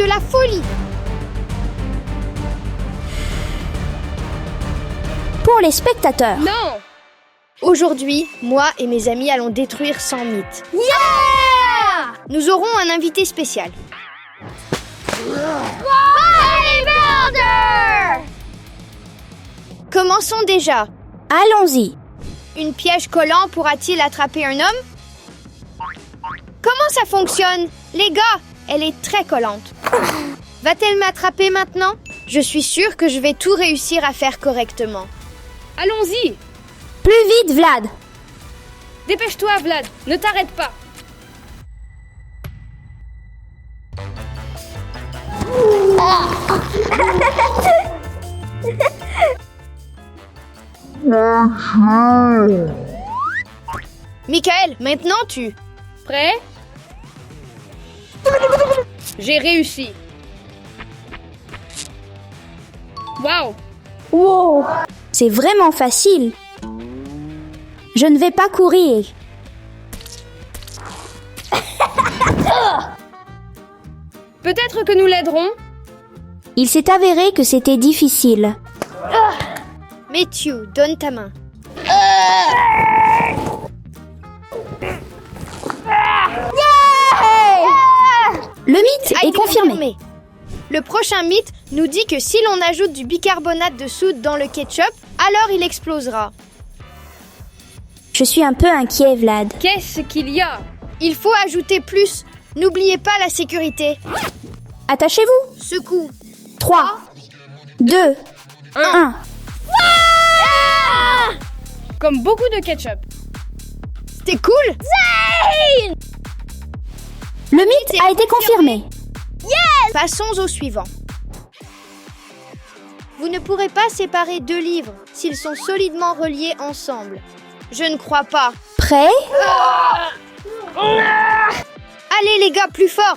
de la folie. Pour les spectateurs. Non! Aujourd'hui, moi et mes amis allons détruire 100 mythes. Yeah! Nous aurons un invité spécial. Bodybuilder! Commençons déjà. Allons-y. Une piège collant pourra-t-il attraper un homme? Comment ça fonctionne? Les gars, elle est très collante. Va-t-elle m'attraper maintenant? Je suis sûre que je vais tout réussir à faire correctement. Allons-y! Plus vite, Vlad. Dépêche-toi, Vlad! Ne t'arrête pas! Michael, maintenant tu... Prêt? J'ai réussi. Waouh! Wow. C'est vraiment facile. Je ne vais pas courir. Peut-être que nous l'aiderons. Il s'est avéré que c'était difficile. Matthew, donne ta main. Le mythe A est été confirmé. Le prochain mythe nous dit que si l'on ajoute du bicarbonate de soude dans le ketchup, alors il explosera. Je suis un peu inquiet, Vlad. Qu'est-ce qu'il y a? Il faut ajouter plus. N'oubliez pas la sécurité. Attachez-vous. Secoue. 3, 2, 1. Comme beaucoup de ketchup. C'était cool. Le mythe a été confirmé. Passons au suivant. Vous ne pourrez pas séparer deux livres s'ils sont solidement reliés ensemble. Je ne crois pas. Prêt? Allez les gars, plus fort.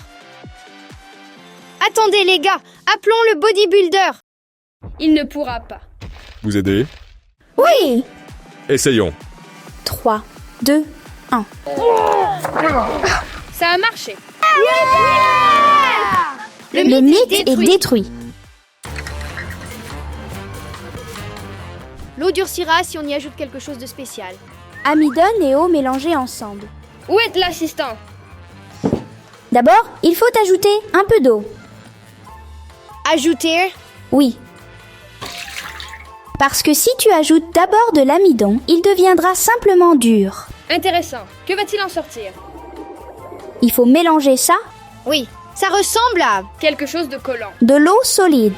Attendez les gars, appelons le bodybuilder. Il ne pourra pas. Vous aider? Oui. Essayons. 3, 2, 1. Ça a marché. Le mythe est détruit. L'eau durcira si on y ajoute quelque chose de spécial. Amidon et eau mélangées ensemble. Où est l'assistant? D'abord, il faut ajouter un peu d'eau. Ajouter. Oui. Parce que si tu ajoutes d'abord de l'amidon, il deviendra simplement dur. Intéressant. Que va-t-il en sortir? Il faut mélanger ça, Oui, ça ressemble à... Quelque chose de collant. de l'eau solide.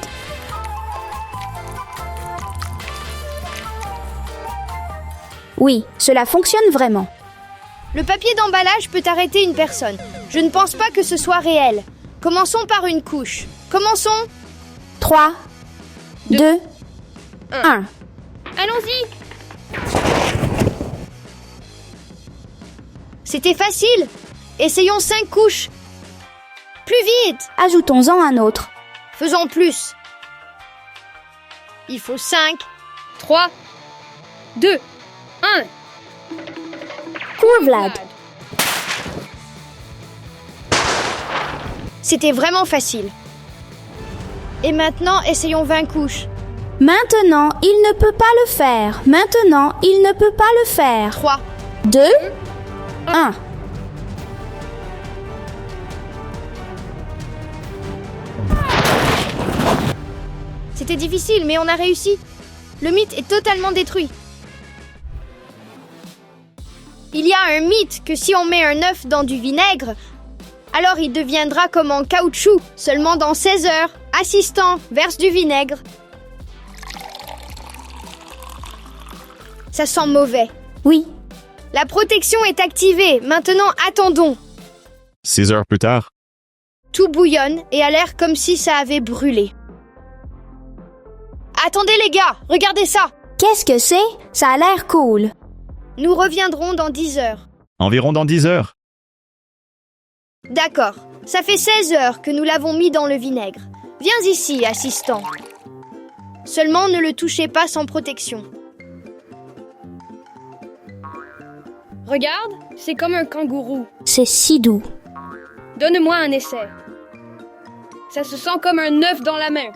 Oui, cela fonctionne vraiment. Le papier d'emballage peut arrêter une personne. Je ne pense pas que ce soit réel. Commençons par une couche. Commençons. 3, 2, 1. Allons-y! C'était facile. Essayons 5 couches. Plus vite. Ajoutons-en un autre. Faisons plus. Il faut 5. 3, 2, 1. Cours, Vlad. C'était vraiment facile. Et maintenant, essayons 20 couches. Maintenant, il ne peut pas le faire. Maintenant, il ne peut pas le faire. 3. 2, 1. C'était difficile, mais on a réussi. Le mythe est totalement détruit. Il y a un mythe que si on met un œuf dans du vinaigre, alors il deviendra comme en caoutchouc, seulement dans 16 heures. Assistant, verse du vinaigre. Ça sent mauvais. Oui, La protection est activée. Maintenant, attendons. 6 heures plus tard. Tout bouillonne et a l'air comme si ça avait brûlé. Attendez les gars, regardez ça. qu'est-ce que c'est? Ça a l'air cool. Nous reviendrons dans 10 heures. Environ dans 10 heures. D'accord, ça fait 16 heures que nous l'avons mis dans le vinaigre. Viens ici, assistant. Seulement ne le touchez pas sans protection. Regarde, c'est comme un kangourou. C'est si doux. Donne-moi un essai. Ça se sent comme un œuf dans la main.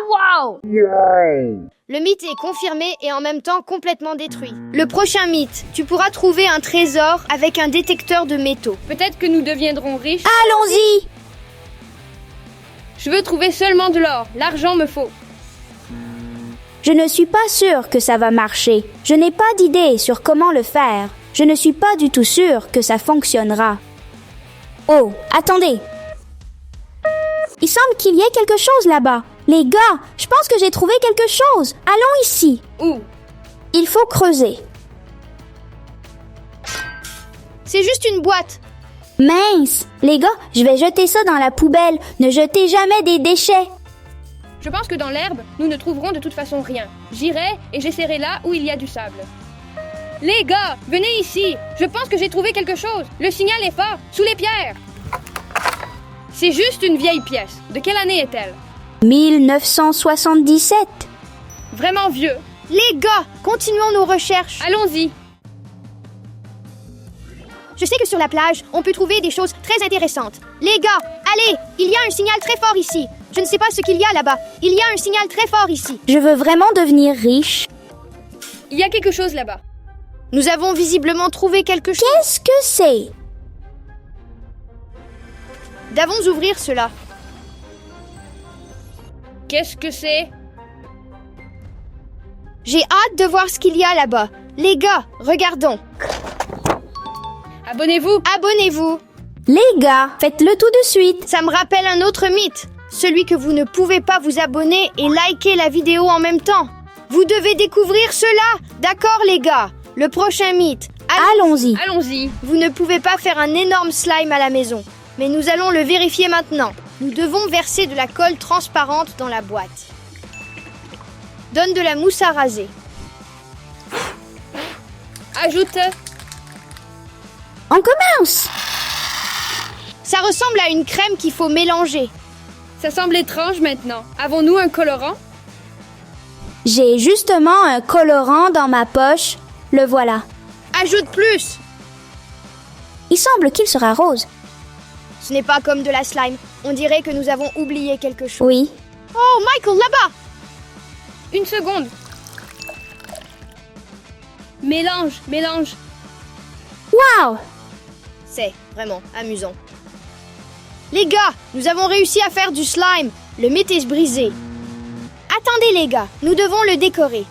Wow! Le mythe est confirmé et en même temps complètement détruit. Le prochain mythe, tu pourras trouver un trésor avec un détecteur de métaux. Peut-être que nous deviendrons riches. Allons-y! Je veux trouver seulement de l'or. L'argent me faut. Je ne suis pas sûre que ça va marcher. Je n'ai pas d'idée sur comment le faire. Je ne suis pas du tout sûre que ça fonctionnera. Oh, attendez! Il semble qu'il y ait quelque chose là-bas. Les gars, je pense que j'ai trouvé quelque chose. Allons ici. Où? Il faut creuser. C'est juste une boîte. Mince! Les gars, je vais jeter ça dans la poubelle. Ne jetez jamais des déchets. Je pense que dans l'herbe, nous ne trouverons de toute façon rien. J'irai et j'essaierai là où il y a du sable. Les gars, venez ici. Je pense que j'ai trouvé quelque chose. Le signal est fort, sous les pierres. C'est juste une vieille pièce. De quelle année est-elle? 1977. Vraiment vieux. Les gars, continuons nos recherches. Allons-y. Je sais que sur la plage, on peut trouver des choses très intéressantes. Les gars, allez, il y a un signal très fort ici. Je ne sais pas ce qu'il y a là-bas. Il y a un signal très fort ici. Je veux vraiment devenir riche. Il y a quelque chose là-bas. Nous avons visiblement trouvé quelque chose. Qu'est-ce que c'est? Devons ouvrir cela. Qu'est-ce que c'est? J'ai hâte de voir ce qu'il y a là-bas. Les gars, regardons. Abonnez-vous. Abonnez-vous. Les gars, faites-le tout de suite. Ça me rappelle un autre mythe. Celui que vous ne pouvez pas vous abonner et liker la vidéo en même temps. Vous devez découvrir cela. D'accord, les gars? Le prochain mythe. Allons-y. Allons-y. Vous ne pouvez pas faire un énorme slime à la maison. Mais nous allons le vérifier maintenant. Nous devons verser de la colle transparente dans la boîte. Donne de la mousse à raser. Ajoute. On commence. Ça ressemble à une crème qu'il faut mélanger. Ça semble étrange maintenant. Avons-nous un colorant? J'ai justement un colorant dans ma poche. Le voilà. Ajoute plus. Il semble qu'il sera rose. Ce n'est pas comme de la slime. On dirait que nous avons oublié quelque chose. Oui. Oh, Michael, là-bas! Une seconde. Mélange, mélange. Wow! C'est vraiment amusant. Les gars, nous avons réussi à faire du slime. Le mythe est brisé. Attendez les gars, nous devons le décorer.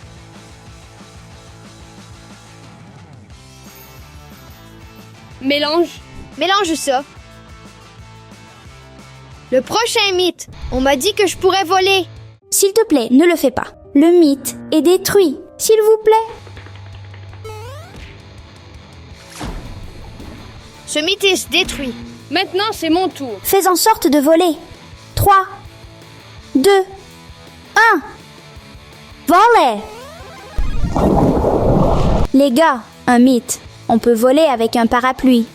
Mélange. Mélange ça. Le prochain mythe. On m'a dit que je pourrais voler. S'il te plaît, ne le fais pas. Le mythe est détruit. S'il vous plaît. Ce mythe est détruit. Maintenant, c'est mon tour. Fais en sorte de voler. 3, 2, 1. Voler! Les gars, un mythe. On peut voler avec un parapluie.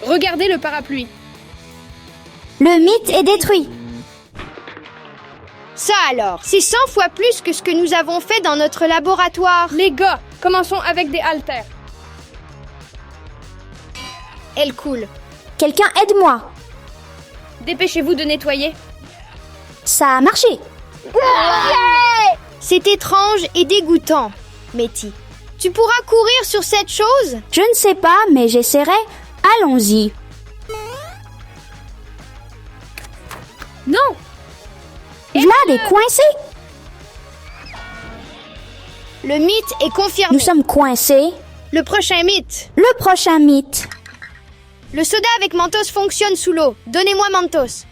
Regardez le parapluie. Le mythe est détruit. Ça alors, c'est 100 fois plus que ce que nous avons fait dans notre laboratoire. Les gars, commençons avec des haltères. Elle coule. Quelqu'un aide-moi. Dépêchez-vous de nettoyer. Ça a marché. C'est étrange et dégoûtant, Métis. Tu pourras courir sur cette chose? Je ne sais pas, mais j'essaierai. Allons-y. Non! Vlad est coincé. Le mythe est confirmé. Nous sommes coincés. Le prochain mythe. Le prochain mythe. Le soda avec Mentos fonctionne sous l'eau. Donnez-moi Mentos.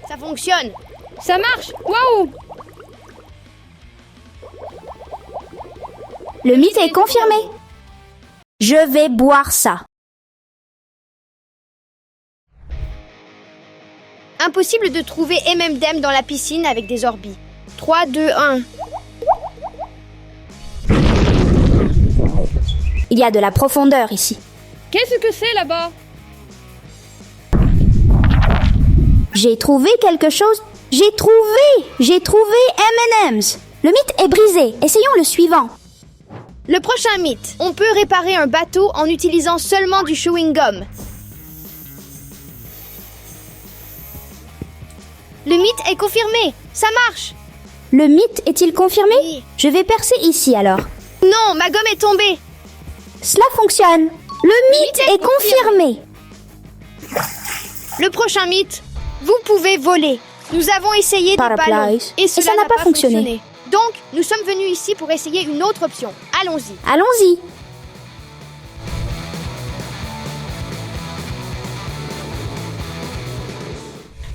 Ça fonctionne. Ça marche! Waouh! Le mythe est confirmé. Je vais boire ça. Impossible de trouver M&M dans la piscine avec des orbis. 3, 2, 1. Il y a de la profondeur ici. Qu'est-ce que c'est là-bas? J'ai trouvé quelque chose. J'ai trouvé M&M's. Le mythe est brisé. Essayons le suivant. Le prochain mythe. On peut réparer un bateau en utilisant seulement du chewing-gum. Le mythe est confirmé. Ça marche. Le mythe est-il confirmé? Oui. Je vais percer ici alors. Non, ma gomme est tombée. Cela fonctionne. Le mythe est confirmé. Le prochain mythe. Vous pouvez voler. Nous avons essayé des Parapluie. ballons et ça cela n'a pas fonctionné. Donc, nous sommes venus ici pour essayer une autre option. Allons-y. Allons-y.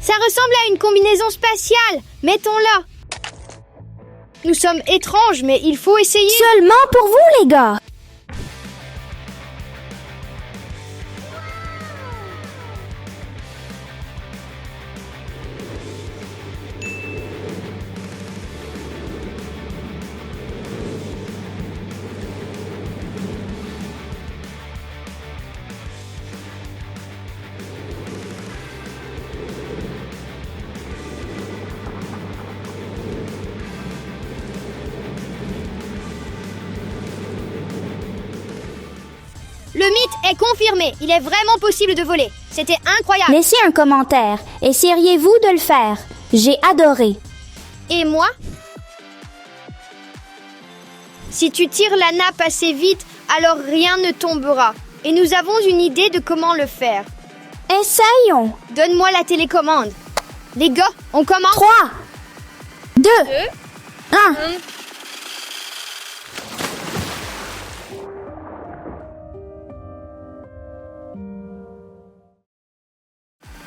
Ça ressemble à une combinaison spatiale. Mettons-la. Nous sommes étranges, mais il faut essayer. Seulement pour vous, les gars. Le mythe est confirmé. Il est vraiment possible de voler. C'était incroyable. Laissez un commentaire. Essayeriez-vous de le faire? J'ai adoré. Et moi? Si tu tires la nappe assez vite, alors rien ne tombera. Et nous avons une idée de comment le faire. Essayons. Donne-moi la télécommande. Les gars, on commence. 3, 2, 1.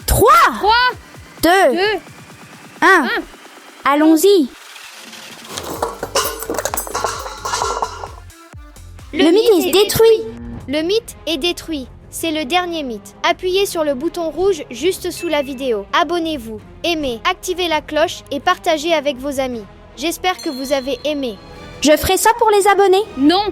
3, 2, 1. Allons-y. Le mythe est détruit. Le mythe est détruit. C'est le dernier mythe. Appuyez sur le bouton rouge juste sous la vidéo. Abonnez-vous, aimez, activez la cloche et partagez avec vos amis. J'espère que vous avez aimé. Je ferai ça pour les abonnés. Non.